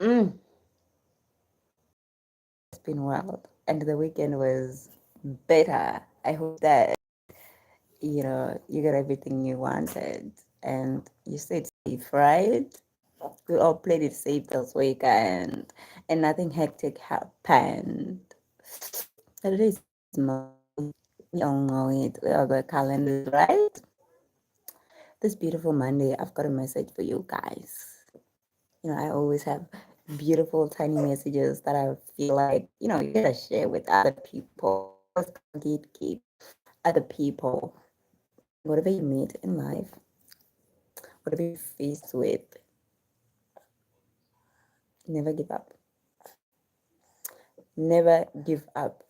Mm, it's been wild, and the weekend was better. I hope that you got everything you wanted, and you stayed safe, right? We all played it safe this weekend, and nothing hectic happened. Today is Monday. We all know it. We all got calendars, right? This beautiful Monday, I've got a message for you guys. I always have beautiful, tiny messages that I feel like, you gotta share with other people. You always gotta gatekeep other people. Whatever you meet in life, whatever you're faced with, never give up. Never give up.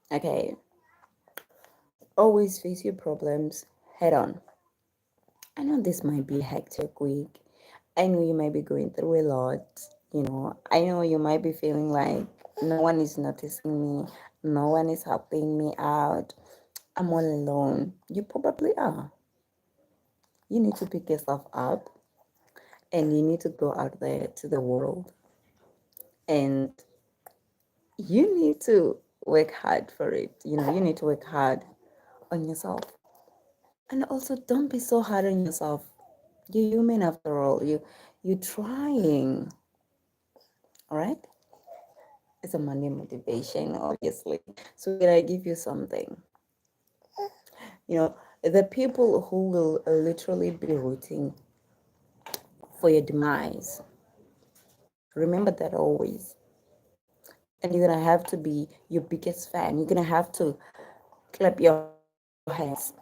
Okay. Always face your problems head on. I know this might be a hectic week. I know you might be going through a lot. I know you might be feeling like no one is noticing me, no one is helping me out. I'm all alone. You probably are. You need to pick yourself up and you need to go out there to the world and you need to work hard for it. You need to work hard on yourself. And also don't be so hard on yourself. You're human after all. You're trying. All right? It's a Monday motivation, obviously. So can I give you something? You know, the people who will literally be rooting for your demise. Remember that always. And you're gonna have to be your biggest fan. You're gonna have to clap your hands.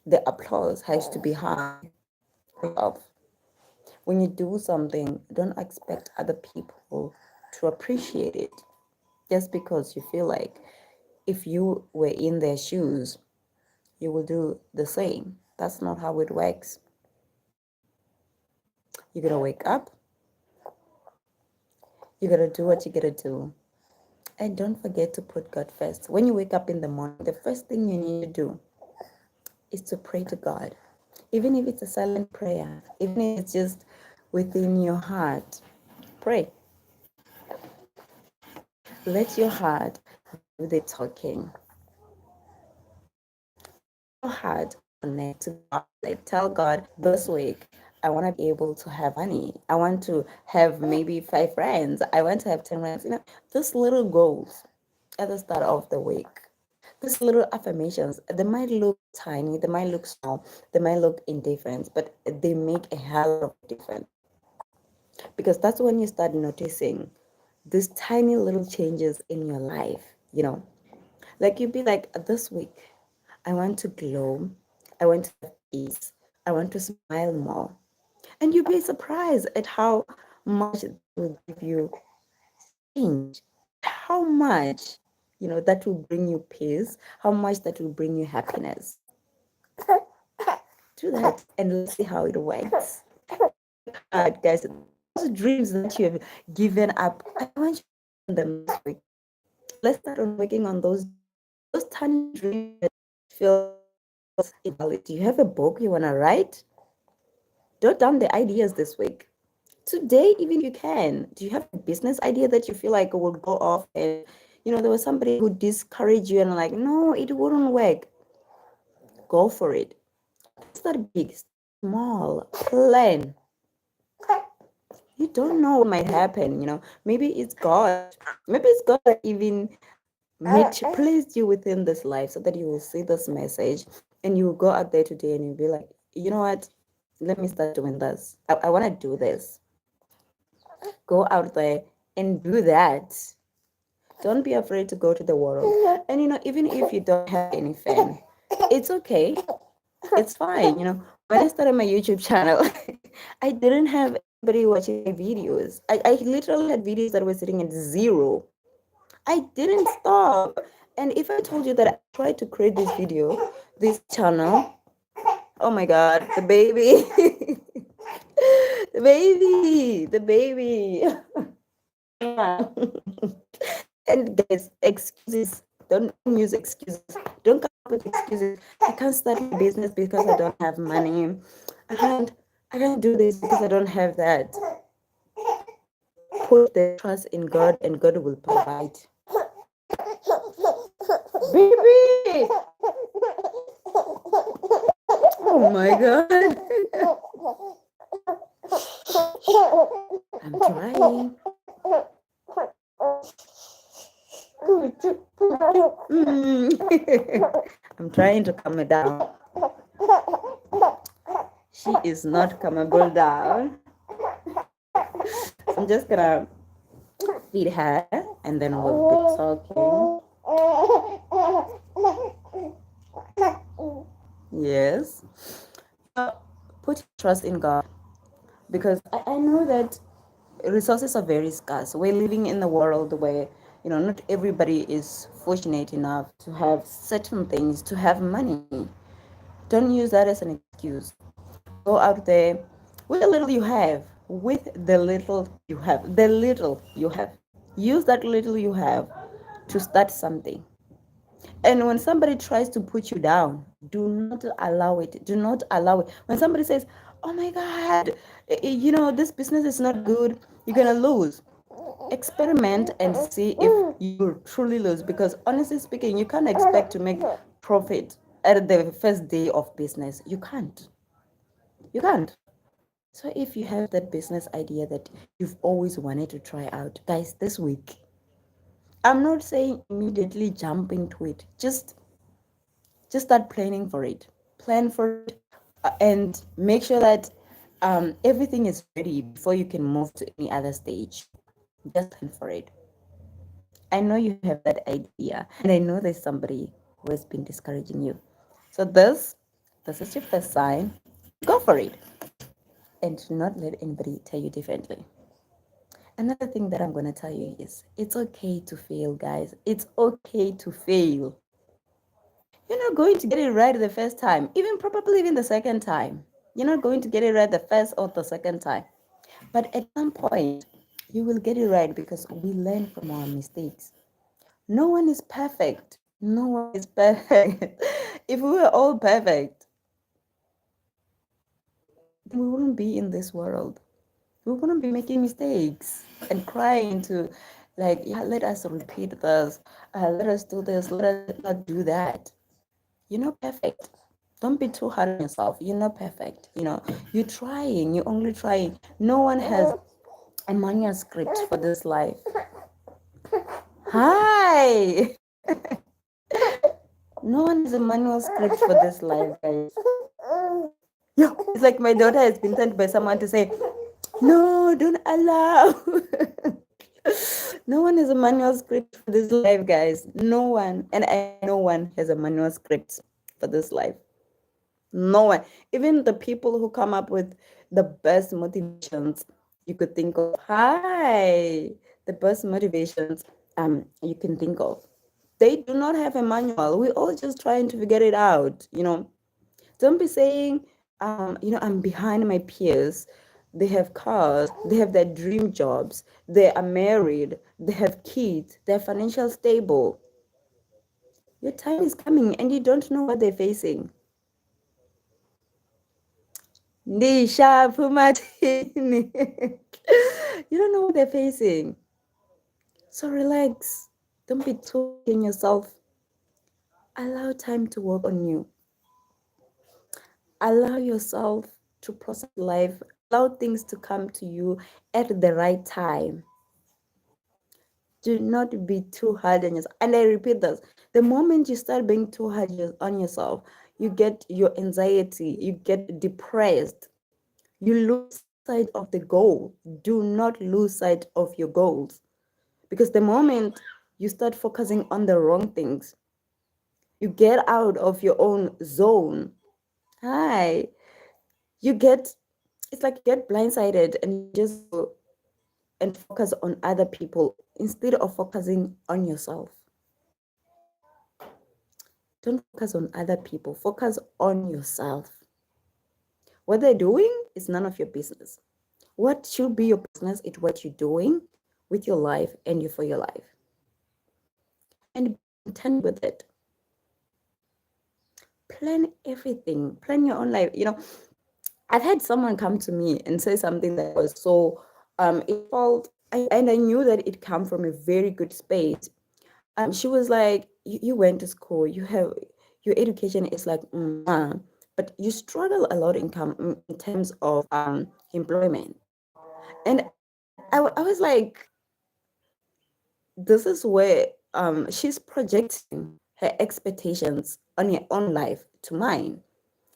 The applause has to be high for yourself. When you do something, don't expect other people to appreciate it just because you feel like if you were in their shoes, you will do the same. That's not how it works. You gotta wake up, you gotta do what you gotta do. And don't forget to put God first. When you wake up in the morning, the first thing you need to do is to pray to God. Even if it's a silent prayer, even if it's just within your heart, pray. Let your heart do the talking. Let your heart connect to God. Like tell God this week, I want to be able to have money. I want to have maybe 5 friends. I want to have 10 friends. Just little goals at the start of the week. These little affirmations, they might look tiny, they might look small, they might look indifferent, but they make a hell of a difference. Because that's when you start noticing these tiny little changes in your life. Like you'd be like, this week, I want to glow, I want to have peace, I want to smile more. And you'd be surprised at how much that will give you change, how much, that will bring you peace, how much that will bring you happiness. Do that and let's see how it works. Work hard, guys. Those dreams that you have given up, I want you to work on them this week. Let's start on working on those tiny dreams that feel invalid. Do you have a book you want to write? Jot down the ideas this week. Today, even if you can, do you have a business idea that you feel like will go off and there was somebody who discouraged you and like, no, it wouldn't work. Go for it. Start big, start small, plan. You don't know what might happen. Maybe it's God. Maybe it's God that even placed you within this life so that you will see this message and you will go out there today and you'll be like, you know what? Let me start doing this. I want to do this. Go out there and do that. Don't be afraid to go to the world. And even if you don't have any fan, it's okay. It's fine. When I started my YouTube channel, I didn't have anybody watching my videos. I literally had videos that were sitting at zero. I didn't stop. And if I told you that I tried to create this channel, oh my God, the baby, the baby. And guys, excuses. Don't use excuses. Don't come up with excuses. I can't start my business because I don't have money. I can't I can't do this because I don't have that. Put the trust in God, and God will provide. Baby! Oh my God. I'm trying. Mm. I'm trying to calm her down. She is not calmable down. I'm just gonna feed her and then we'll be talking. Yes. Put your trust in God because I know that resources are very scarce. We're living in a world where, not everybody is fortunate enough to have certain things, to have money. Don't use that as an excuse. Go out there with the little you have, with the little you have, the little you have. Use that little you have to start something. And when somebody tries to put you down, do not allow it. Do not allow it. When somebody says, "Oh my God, this business is not good," you're gonna lose. Experiment and see if you will truly lose. Because honestly speaking, you can't expect to make profit at the first day of business. You can't. You can't. So if you have that business idea that you've always wanted to try out, guys, this week, I'm not saying immediately jump into it. Just start planning for it. Plan for it, and make sure that everything is ready before you can move to any other stage. Just plan for it. I know you have that idea, and I know there's somebody who has been discouraging you. So this is your first sign. Go for it, and do not let anybody tell you differently. Another thing that I'm going to tell you is it's okay to fail, guys. It's okay to fail. You're not going to get it right the first time, even probably even the second time. You're not going to get it right the first or the second time. But at some point, you will get it right because we learn from our mistakes. No one is perfect. No one is perfect. If we were all perfect, then we wouldn't be in this world. We wouldn't be making mistakes and crying to, like, yeah, let us repeat this, let us do this, let us not do that. You're not perfect. Don't be too hard on yourself. You're not perfect. You're trying. You're only trying. No one has a manual script for this life. Hi. No one has a manual script for this life, guys. Yeah, it's like my daughter has been sent by someone to say, no, don't allow. No one has a manual script for this life, guys. No one. And I know no one has a manual script for this life. No one. Even the people who come up with the best motivations you could think of. Hi. The best motivations you can think of. They do not have a manual. We're all just trying to figure it out. Don't be saying, I'm behind my peers. They have cars, they have their dream jobs, they are married, they have kids, they're financially stable. Your time is coming and you don't know what they're facing. Nisha Pumatini. You don't know what they're facing. So relax. Don't be too hard on yourself. Allow time to work on you. Allow yourself to process life. Allow things to come to you at the right time. Do not be too hard on yourself. And I repeat this, the moment you start being too hard on yourself, you get your anxiety, you get depressed, you lose sight of the goal. Do not lose sight of your goals. Because the moment you start focusing on the wrong things, you get out of your own zone. Hi. You get, it's like you get blindsided and you just go and focus on other people instead of focusing on yourself. Don't focus on other people, focus on yourself. What they're doing is none of your business. What should be your business is what you're doing with your life and you for your life. And be content with it. Plan everything. Plan your own life. I've had someone come to me and say something that was so it felt And I knew that it come from a very good space. She was like, you went to school, you have your education is like, but you struggle a lot in terms of employment. And I was like, this is where she's projecting her expectations on her own life to mine.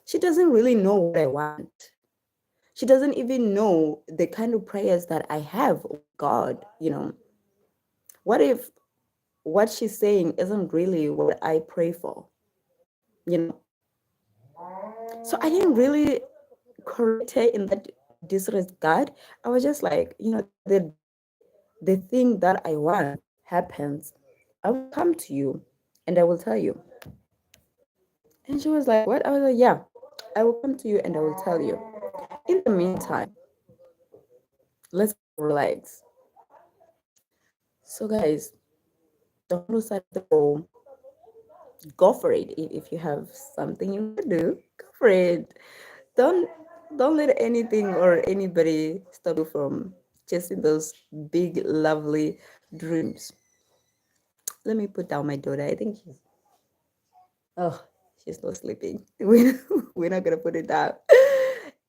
She doesn't really know what I want. She doesn't even know the kind of prayers that I have with God. What if what she's saying isn't really what I pray for? You know, so I didn't really correct her in that disregard. I was just like, the day the thing that I want happens, I will come to you and I will tell you. And she was like, what? I was like, yeah, I will come to you and I will tell you. In the meantime, let's relax. So, guys, don't lose sight of the goal. Go for it. If you have something you want to do, go for it. Don't don't let anything or anybody stop you from chasing those big, lovely dreams. Let me put down my daughter. I think oh, she's not sleeping. We're not gonna put it down.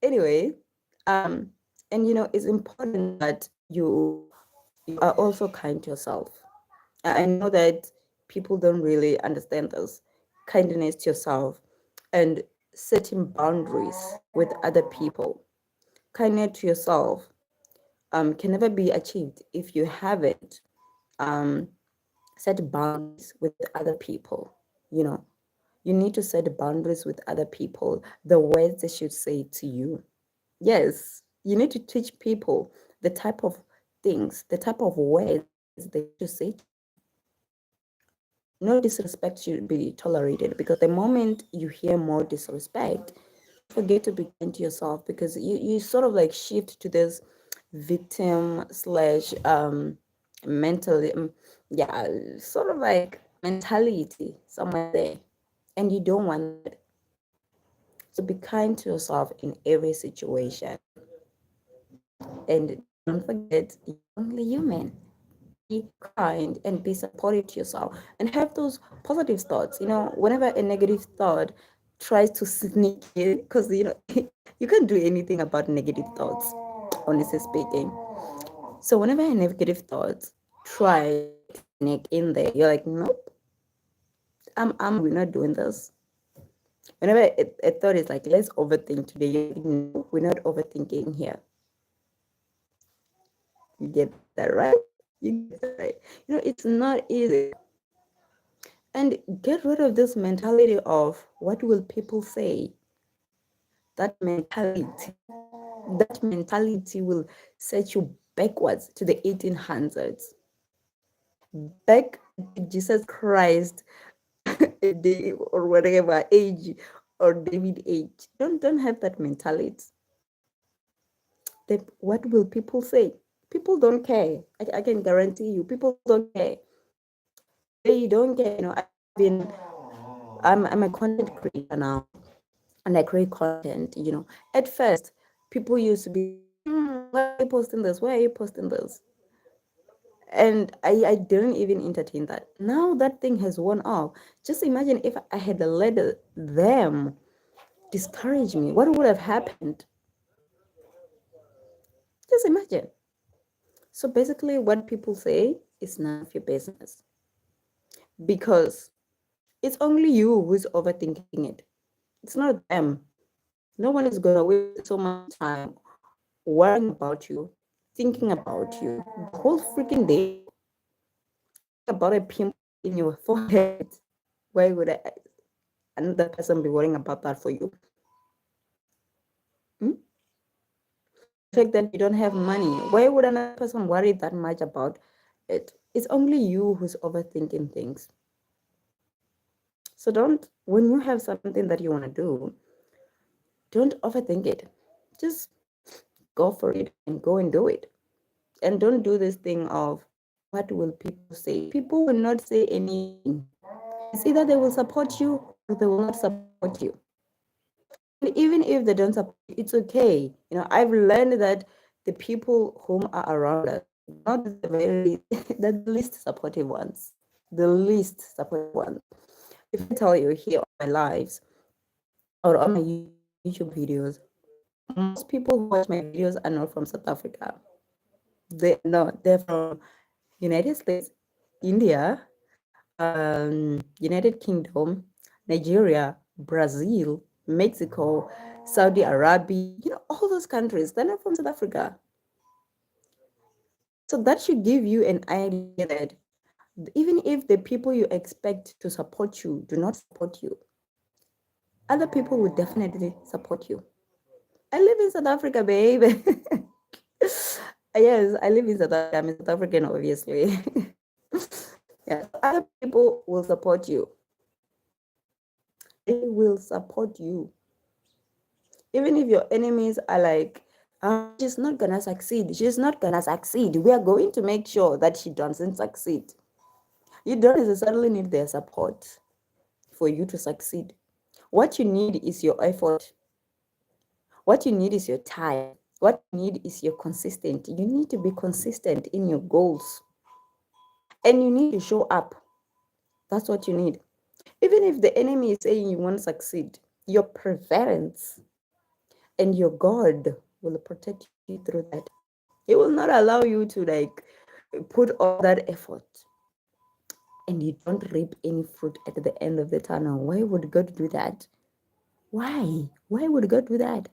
Anyway, um, and it's important that you are also kind to yourself. I know that people don't really understand this. Kindness to yourself and setting boundaries with other people. Kindness to yourself can never be achieved if you haven't um, set boundaries with other people. You know, you need to set boundaries with other people, the words they should say to you. Yes, you need to teach people the type of things, the type of words they should say to you. No disrespect should be tolerated because the moment you hear more disrespect, you forget to be kind to yourself because you sort of like shift to this victim slash mentally yeah, sort of like mentality somewhere there, and you don't want that. So be kind to yourself in every situation, and don't forget you're only human. Be kind and be supportive to yourself and have those positive thoughts. Whenever a negative thought tries to sneak in, because you can't do anything about negative thoughts, honestly speaking. So whenever a negative thought tries to sneak in there, you're like, nope, we're not doing this. Whenever a thought is like, let's overthink today, you're like, no, we're not overthinking here. You get that right? You get that right. It's not easy. And get rid of this mentality of what will people say. That mentality will set you backwards to the 1800s, back to Jesus Christ day or whatever age, or David age. Don't have that mentality. What will people say? People don't care. I can guarantee you, people don't care. They don't care. I'm a content creator now, and I create content. At first, people used to be like, why are you posting this? Why are you posting this? And I didn't even entertain that. Now that thing has worn off. Just imagine if I had let them discourage me. What would have happened? Just imagine. So basically, what people say is none of your business because it's only you who's overthinking it. It's not them. No one is gonna waste so much time worrying about you, thinking about you the whole freaking day, thinking about a pimple in your forehead. Why would another person be worrying about that for you? Hmm? The fact that you don't have money, why would another person worry that much about it? It's only you who's overthinking things. So when you have something that you want to do, don't overthink it. Just go for it and go and do it. And don't do this thing of what will people say. People will not say anything. It's either they will support you or they will not support you. And even if they don't support you, it's okay. I've learned that the people whom are around us, not the very, the least supportive ones. The least supportive ones. If I tell you here on my lives or on my YouTube videos, most people who watch my videos are not from South Africa. They're from United States, India, United Kingdom, Nigeria, Brazil, Mexico, Saudi Arabia, all those countries. They're not from South Africa. So that should give you an idea that even if the people you expect to support you do not support you, other people will definitely support you. I live in South Africa, babe. Yes, I live in South Africa. I'm a South African, obviously. Yeah, so other people will support you. They will support you. Even if your enemies are like, she's not gonna succeed. She's not gonna succeed. We are going to make sure that she doesn't succeed. You don't necessarily need their support for you to succeed. What you need is your effort. What you need is your time. What you need is your consistent. You need to be consistent in your goals. And you need to show up. That's what you need. Even if the enemy is saying you won't succeed, your perseverance and your God will protect you through that. He will not allow you to put all that effort and you don't reap any fruit at the end of the tunnel. Why would God do that? Why? Why would God do that?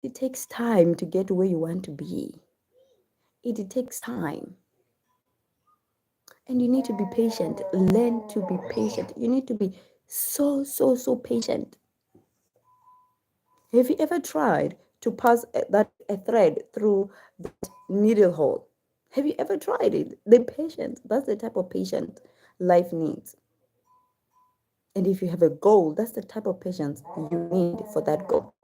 It takes time to get where you want to be. It takes time. And you need to be patient. Learn to be patient. You need to be so, so, so patient. Have you ever tried to pass a thread through that needle hole? Have you ever tried it? The patience, that's the type of patience life needs. And if you have a goal, that's the type of patience you need for that goal.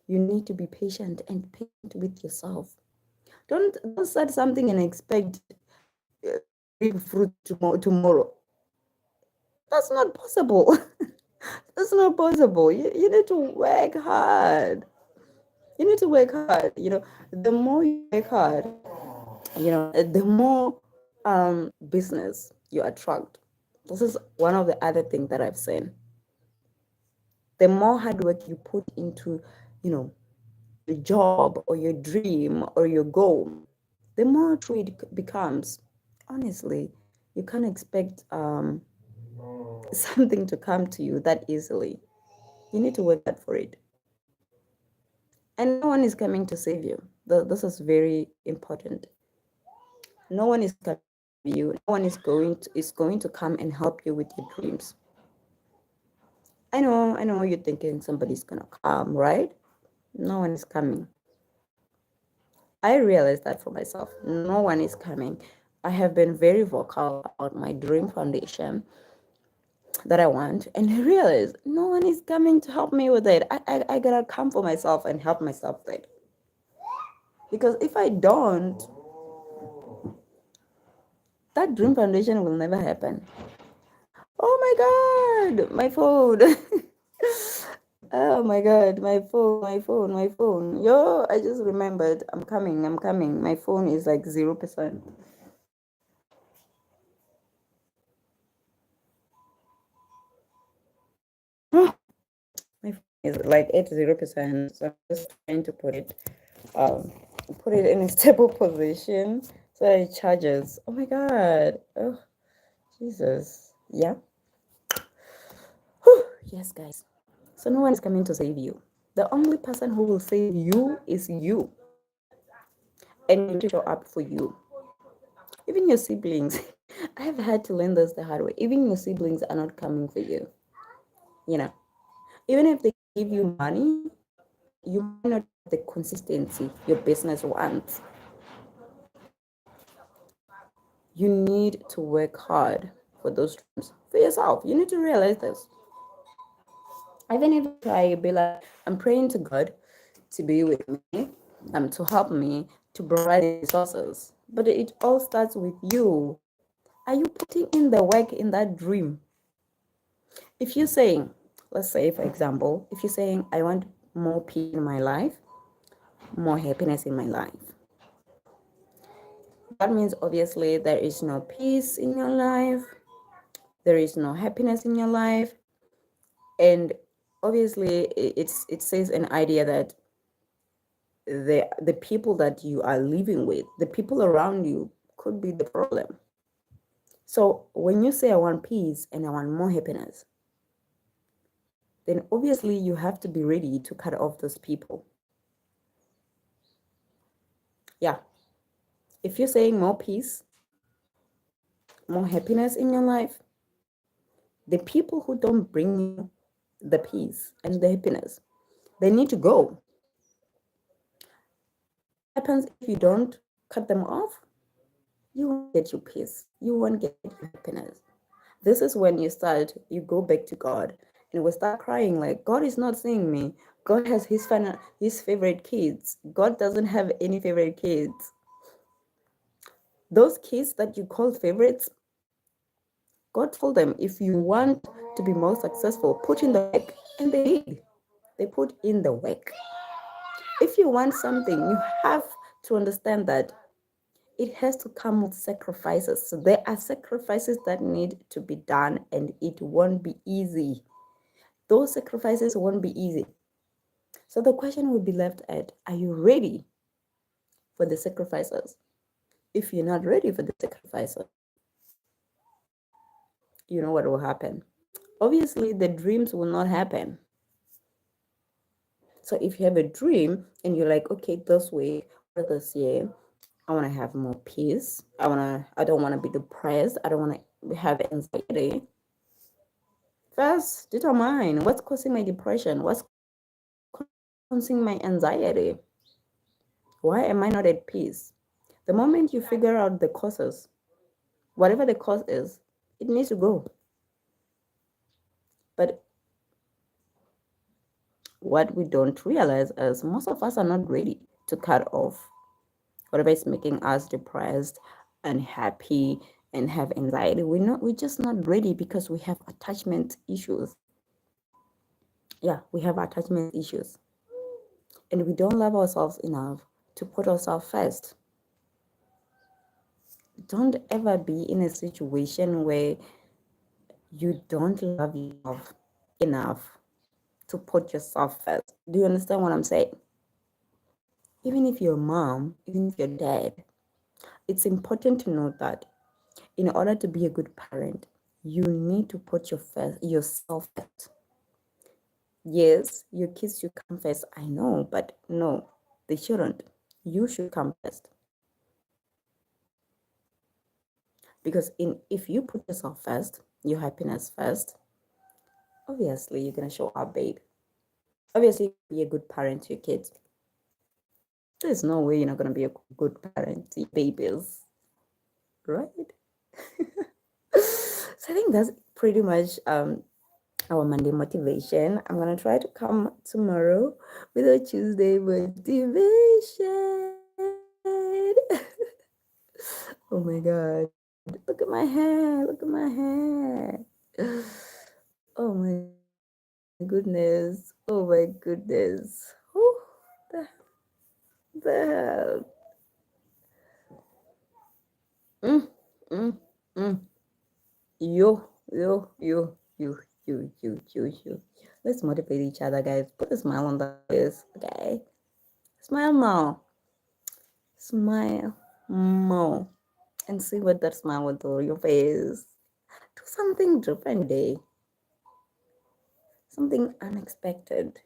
You need to be patient and patient with yourself. Don't start something and expect to reap fruit tomorrow. That's not possible. That's not possible. You need to work hard. You need to work hard. The more you work hard, the more business you attract. This is one of the other things that I've seen. The more hard work you put into, your job or your dream or your goal, the more true it becomes. Honestly, you can't expect something to come to you that easily. You need to work hard for it. And no one is coming to save you. This is very important. No one is coming to save you. No one is going to come and help you with your dreams. I know you're thinking somebody's gonna come, right? No one is coming. I realized that for myself. No one is coming. I have been very vocal about my dream foundation that I want, and I realized no one is coming to help me with it. I gotta come for myself and help myself with it. Because if I don't, that dream foundation will never happen. Oh my God, my phone. Oh my God, my phone. Yo, I just remembered. I'm coming. My phone is like 0%. My phone is like at 0%. So I'm just trying to um, put it in a stable position so that it charges. Oh my God. Oh, Jesus. Yeah. Whew. Yes, guys. So no one is coming to save you. The only person who will save you is you. And you need to show up for you. Even your siblings. I have had to learn this the hard way. Even your siblings are not coming for you. You know, even if they give you money, you might not have the consistency your business wants. You need to work hard for those dreams for yourself. You need to realize this. Even if you try, be like, I'm praying to God to be with me, to help me, to provide resources. But it all starts with you. Are you putting in the work in that dream? If you're saying, let's say, for example, if you're saying, I want more peace in my life, more happiness in my life, That means obviously there is no peace in your life, there is no happiness in your life, and obviously it says an idea that the people that you are living with, the people around you, could be the problem. So when you say I want peace and I want more happiness, then obviously you have to be ready to cut off those people. Yeah. If you're saying more peace, more happiness in your life, the people who don't bring you the peace and the happiness, they need to go. What happens if you don't cut them off? You won't get your peace. You won't get your happiness. This is when you go back to God and we start crying like, God is not seeing me. God has his favorite kids. God doesn't have any favorite kids. Those kids that you call favorites, God told them, if you want to be more successful, put in the work. And they did. They put in the work. If you want something, you have to understand that it has to come with sacrifices. So there are sacrifices that need to be done, and it won't be easy. Those sacrifices won't be easy. So the question will be left at, are you ready for the sacrifices? If you're not ready for the sacrifices, you know what will happen. Obviously, the dreams will not happen. So if you have a dream and you're like, okay, this week or this year, I want to have more peace. I don't want to be depressed. I don't want to have anxiety. First, determine what's causing my depression, what's causing my anxiety. Why am I not at peace? The moment you figure out the causes, whatever the cause is, it needs to go. But what we don't realize is most of us are not ready to cut off whatever is making us depressed, unhappy, and have anxiety. We're just not ready because we have attachment issues. Yeah, we have attachment issues. And we don't love ourselves enough to put ourselves first. Don't ever be in a situation where you don't love yourself enough to put yourself first. Do you understand what I'm saying? Even if you're mom, even if you're dad, it's important to know that in order to be a good parent, you need to put yourself first. Yes, your kids should come first. I know, but no, they shouldn't. You should come first. Because if you put yourself first, your happiness first, obviously you're gonna show up, babe. Obviously, be a good parent to your kids. There's no way you're not gonna be a good parent to your babies, right? So I think that's pretty much our Monday motivation. I'm gonna try to come tomorrow with a Tuesday motivation. Oh my god. Look at my hair. Look at my hair. Oh my goodness. Oh my goodness. Whew. The, the hell. Mm, mm, mm. You. Let's motivate each other, guys. Put a smile on the face, okay? Smile more. Smile more. And see what that smile will do on your face. Do something different day. Something unexpected.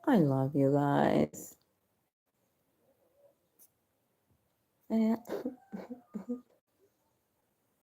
I love you guys. Yeah.